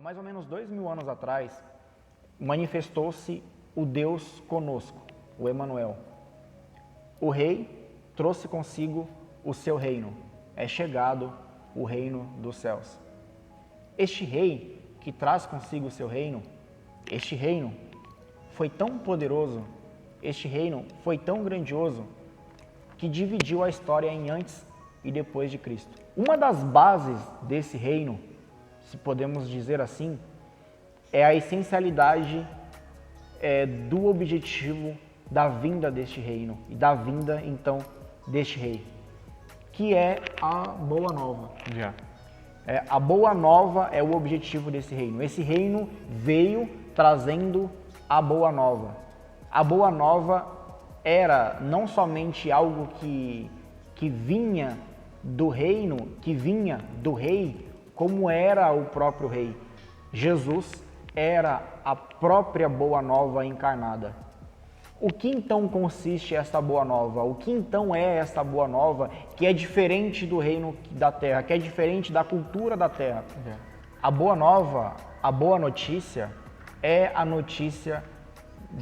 Há mais ou menos 2000 anos atrás, manifestou-se o Deus conosco, o Emanuel. O rei trouxe consigo o seu reino. É chegado o reino dos céus. Este rei que traz consigo o seu reino, este reino foi tão poderoso, este reino foi tão grandioso, que dividiu a história em antes e depois de Cristo. Uma das bases desse reino, se podemos dizer assim, é a essencialidade do objetivo da vinda deste reino e da vinda, então, deste rei, que é a Boa Nova. A Boa Nova é o objetivo desse reino. Esse reino veio trazendo a Boa Nova. A Boa Nova era não somente algo que vinha do reino, que vinha do rei, como era o próprio rei. Jesus era a própria Boa Nova encarnada. O que então consiste esta Boa Nova? O que então é esta Boa Nova que é diferente do reino da terra, que é diferente da cultura da terra? A Boa Nova, a boa notícia, é a notícia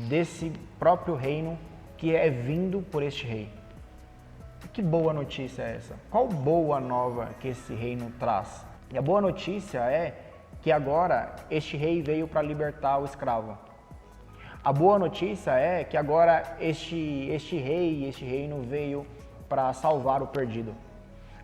desse próprio reino que é vindo por este rei. Que boa notícia é essa? Qual boa nova que esse reino traz? E a boa notícia é que agora este rei veio para libertar o escravo. A boa notícia é que agora este rei, este reino veio para salvar o perdido.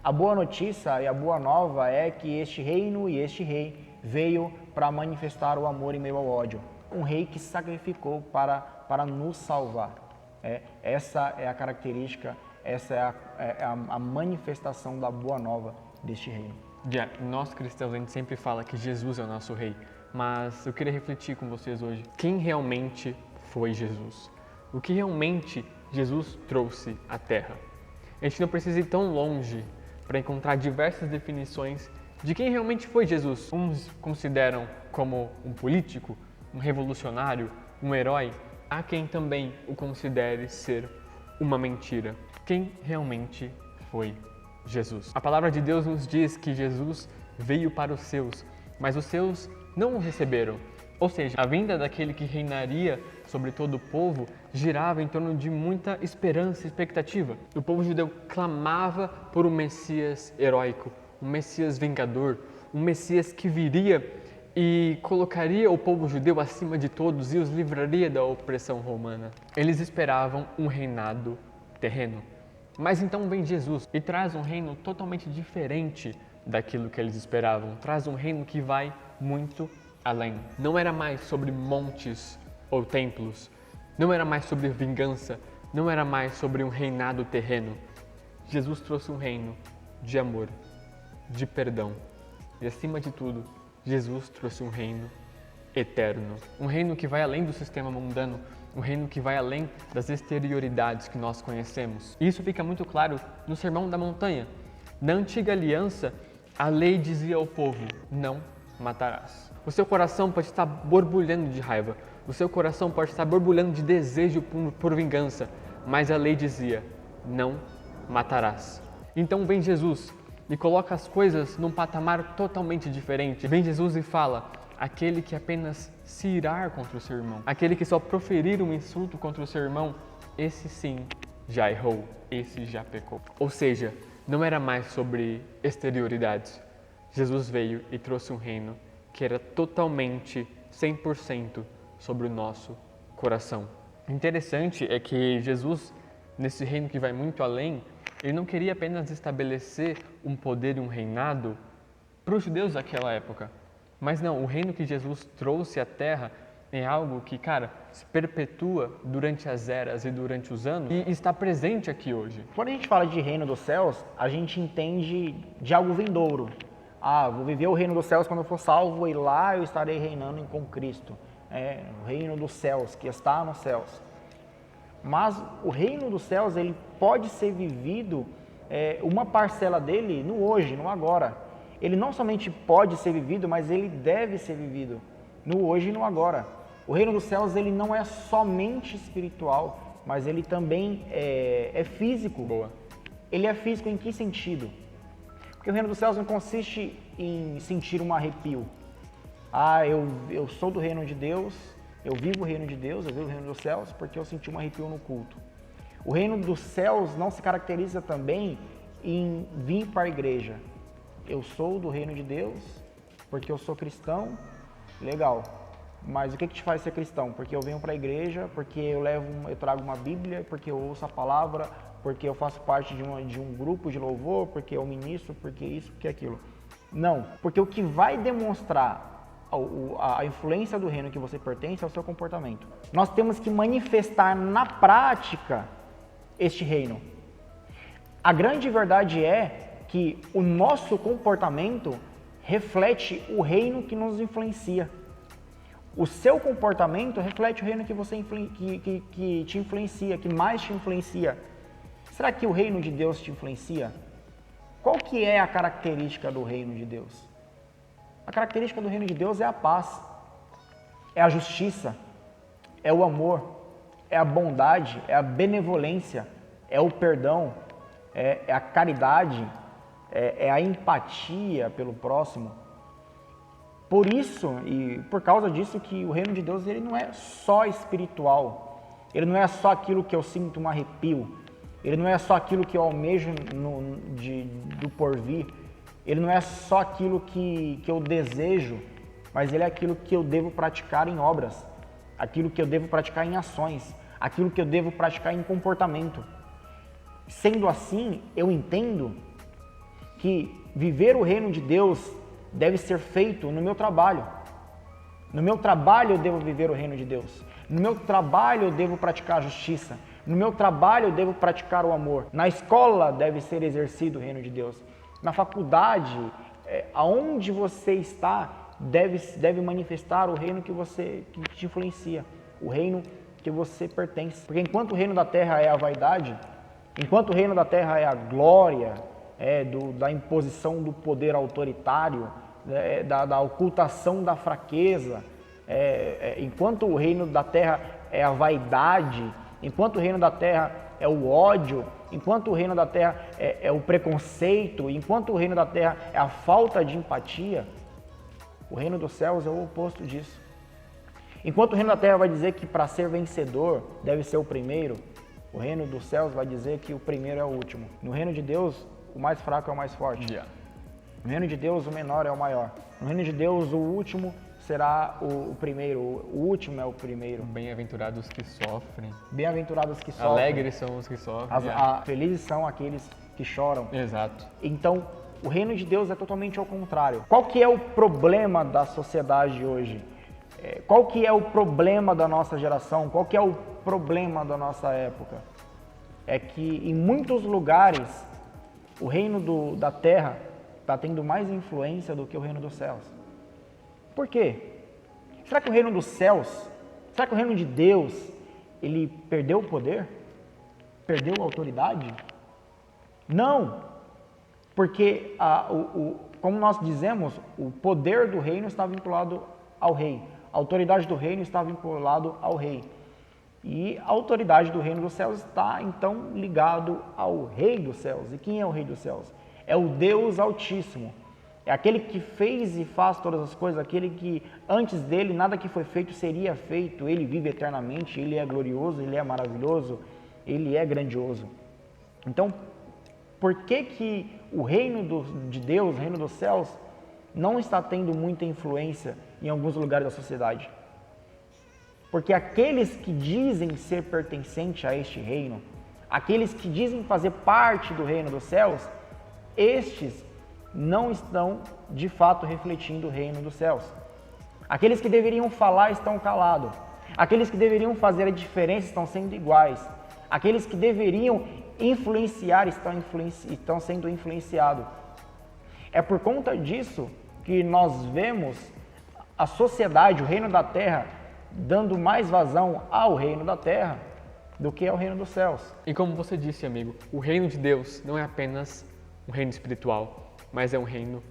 A boa notícia e a boa nova é que este reino e este rei veio para manifestar o amor em meio ao ódio. Um rei que sacrificou para nos salvar. Essa é a característica, essa é a manifestação da boa nova deste reino. Nós cristãos, a gente sempre fala que Jesus é o nosso rei, mas eu queria refletir com vocês hoje. Quem realmente foi Jesus? O que realmente Jesus trouxe à Terra? A gente não precisa ir tão longe para encontrar diversas definições de quem realmente foi Jesus. Uns consideram como um político, um revolucionário, um herói. Há quem também o considere ser uma mentira. Quem realmente foi Jesus? A palavra de Deus nos diz que Jesus veio para os seus, mas os seus não o receberam. Ou seja, a vinda daquele que reinaria sobre todo o povo girava em torno de muita esperança e expectativa. O povo judeu clamava por um Messias heróico, um Messias vingador, um Messias que viria e colocaria o povo judeu acima de todos e os livraria da opressão romana. Eles esperavam um reinado terreno. Mas então vem Jesus e traz um reino totalmente diferente daquilo que eles esperavam. Traz um reino que vai muito além. Não era mais sobre montes ou templos. Não era mais sobre vingança. Não era mais sobre um reinado terreno. Jesus trouxe um reino de amor, de perdão. E acima de tudo, Jesus trouxe um reino eterno. Um reino que vai além do sistema mundano, um reino que vai além das exterioridades que nós conhecemos. E isso fica muito claro no Sermão da Montanha. Na antiga aliança, a lei dizia ao povo: não matarás. O seu coração pode estar borbulhando de raiva, o seu coração pode estar borbulhando de desejo por vingança, mas a lei dizia: não matarás. Então vem Jesus e coloca as coisas num patamar totalmente diferente. Vem Jesus e fala: aquele que apenas se irar contra o seu irmão, aquele que só proferir um insulto contra o seu irmão, esse sim já errou, esse já pecou. Ou seja, não era mais sobre exterioridades. Jesus veio e trouxe um reino que era totalmente, 100% sobre o nosso coração. O interessante é que Jesus, nesse reino que vai muito além, ele não queria apenas estabelecer um poder e um reinado para os judeus daquela época. Mas não, o reino que Jesus trouxe à Terra é algo que, se perpetua durante as eras e durante os anos e está presente aqui hoje. Quando a gente fala de reino dos céus, a gente entende de algo vindouro. Vou viver o reino dos céus quando eu for salvo e lá eu estarei reinando com Cristo. O reino dos céus, que está nos céus. Mas o reino dos céus, ele pode ser vivido, uma parcela dele no hoje, no agora. Ele não somente pode ser vivido, mas ele deve ser vivido no hoje e no agora. O reino dos céus, ele não é somente espiritual, mas ele também é físico. Boa. Ele é físico em que sentido? Porque o reino dos céus não consiste em sentir um arrepio. eu sou do reino de Deus, eu vivo o reino de Deus, eu vivo o reino dos céus porque eu senti um arrepio no culto. O reino dos céus não se caracteriza também em vir para a igreja. Eu sou do reino de Deus porque eu sou cristão, legal. Mas o que te faz ser cristão? Porque eu venho para a igreja, porque eu trago uma Bíblia, porque eu ouço a palavra, porque eu faço parte de um grupo de louvor, porque eu ministro, porque isso, porque aquilo. Não, porque o que vai demonstrar a influência do reino que você pertence é o seu comportamento. Nós temos que manifestar na prática este reino. A grande verdade é que o nosso comportamento reflete o reino que nos influencia. O seu comportamento reflete o reino que te influencia, que mais te influencia. Será que o reino de Deus te influencia? Qual que é a característica do reino de Deus? A característica do reino de Deus é a paz, é a justiça, é o amor, é a bondade, é a benevolência, é o perdão, é a caridade, é a empatia pelo próximo. Por isso e por causa disso que o reino de Deus ele não é só espiritual, ele não é só aquilo que eu sinto um arrepio, ele não é só aquilo que eu almejo do porvir, ele não é só aquilo que eu desejo, mas ele é aquilo que eu devo praticar em obras, aquilo que eu devo praticar em ações, aquilo que eu devo praticar em comportamento. Sendo assim, eu entendo que viver o reino de Deus deve ser feito no meu trabalho. No meu trabalho eu devo viver o reino de Deus. No meu trabalho eu devo praticar a justiça. No meu trabalho eu devo praticar o amor. Na escola deve ser exercido o reino de Deus. Na faculdade, aonde você está, deve manifestar o reino que te influencia. O reino que você pertence. Porque enquanto o reino da terra é a vaidade, enquanto o reino da terra é a glória, da imposição do poder autoritário, da ocultação da fraqueza, enquanto o reino da terra é a vaidade, enquanto o reino da terra é o ódio, enquanto o reino da terra é o preconceito, enquanto o reino da terra é a falta de empatia, o reino dos céus é o oposto disso. Enquanto o reino da terra vai dizer que para ser vencedor deve ser o primeiro, o reino dos céus vai dizer que o primeiro é o último. No reino de Deus, o mais fraco é o mais forte. Yeah. No reino de Deus, o menor é o maior. No reino de Deus, o último será o primeiro. O último é o primeiro. Bem-aventurados que sofrem. Bem-aventurados que sofrem. Alegres são os que sofrem. Felizes são aqueles que choram. Exato. Então, o reino de Deus é totalmente ao contrário. Qual que é o problema da sociedade hoje? Qual que é o problema da nossa geração? Qual que é o problema da nossa época? É que em muitos lugares o reino da terra está tendo mais influência do que o reino dos céus. Por quê? Será que o reino dos céus, será que o reino de Deus, ele perdeu o poder? Perdeu a autoridade? Não, porque como nós dizemos, o poder do reino está vinculado ao rei, a autoridade do reino está vinculada ao rei. E a autoridade do reino dos céus está, então, ligado ao rei dos céus. E quem é o rei dos céus? É o Deus Altíssimo. É aquele que fez e faz todas as coisas, aquele que antes dele nada que foi feito seria feito. Ele vive eternamente, ele é glorioso, ele é maravilhoso, ele é grandioso. Então, por que o reino de Deus, o reino dos céus, não está tendo muita influência em alguns lugares da sociedade? Porque aqueles que dizem ser pertencentes a este reino, aqueles que dizem fazer parte do reino dos céus, estes não estão de fato refletindo o reino dos céus. Aqueles que deveriam falar estão calados. Aqueles que deveriam fazer a diferença estão sendo iguais. Aqueles que deveriam influenciar estão sendo influenciados. É por conta disso que nós vemos a sociedade, o reino da terra, dando mais vazão ao reino da terra do que ao reino dos céus. E como você disse, amigo, o reino de Deus não é apenas um reino espiritual, mas é um reino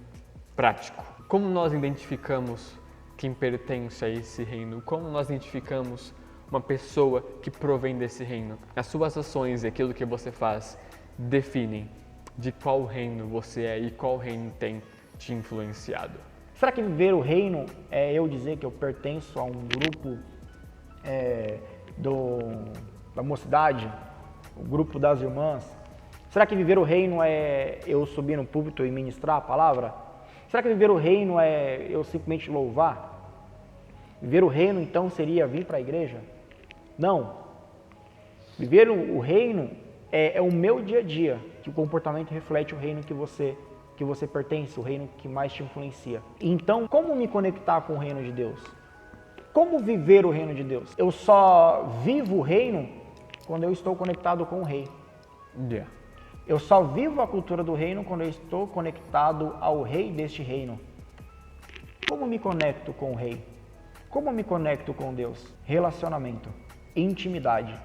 prático. Como nós identificamos quem pertence a esse reino? Como nós identificamos uma pessoa que provém desse reino? As suas ações e aquilo que você faz definem de qual reino você é e qual reino tem te influenciado. Será que viver o reino é eu dizer que eu pertenço a um grupo da mocidade, o grupo das irmãs? Será que viver o reino é eu subir no púlpito e ministrar a palavra? Será que viver o reino é eu simplesmente louvar? Viver o reino, então, seria vir para a igreja? Não. Viver o reino é o meu dia a dia, que o comportamento reflete o reino que você pertence, o reino que mais te influencia. Então, como me conectar com o reino de Deus? Como viver o reino de Deus? Eu só vivo o reino quando eu estou conectado com o rei. Yeah. Eu só vivo a cultura do reino quando eu estou conectado ao rei deste reino. Como me conecto com o rei? Como me conecto com Deus? Relacionamento, intimidade.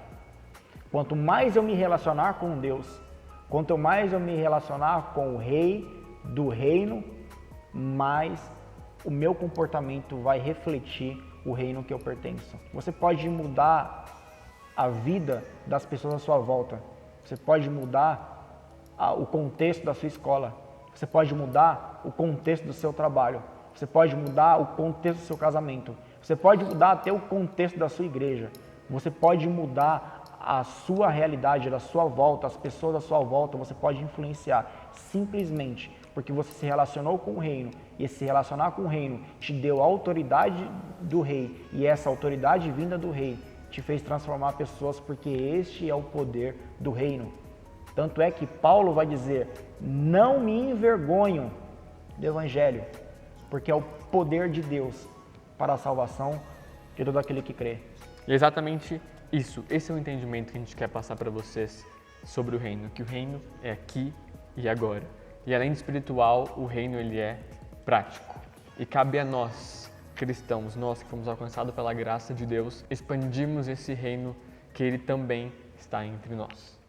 Quanto mais eu me relacionar com Deus, quanto mais eu me relacionar com o rei do reino, mais o meu comportamento vai refletir o reino que eu pertenço. Você pode mudar a vida das pessoas à sua volta. Você pode mudar o contexto da sua escola. Você pode mudar o contexto do seu trabalho. Você pode mudar o contexto do seu casamento. Você pode mudar até o contexto da sua igreja. Você pode mudar a sua realidade, da sua volta, as pessoas à sua volta. Você pode influenciar simplesmente porque você se relacionou com o reino. E se relacionar com o reino te deu a autoridade do rei. E essa autoridade vinda do rei te fez transformar pessoas, porque este é o poder do reino. Tanto é que Paulo vai dizer: não me envergonho do evangelho, porque é o poder de Deus para a salvação de todo aquele que crê. E exatamente isso, esse é o entendimento que a gente quer passar para vocês sobre o reino, que o reino é aqui e agora. E além de espiritual, o reino ele é prático. E cabe a nós, cristãos, nós que fomos alcançados pela graça de Deus, expandirmos esse reino que ele também está entre nós.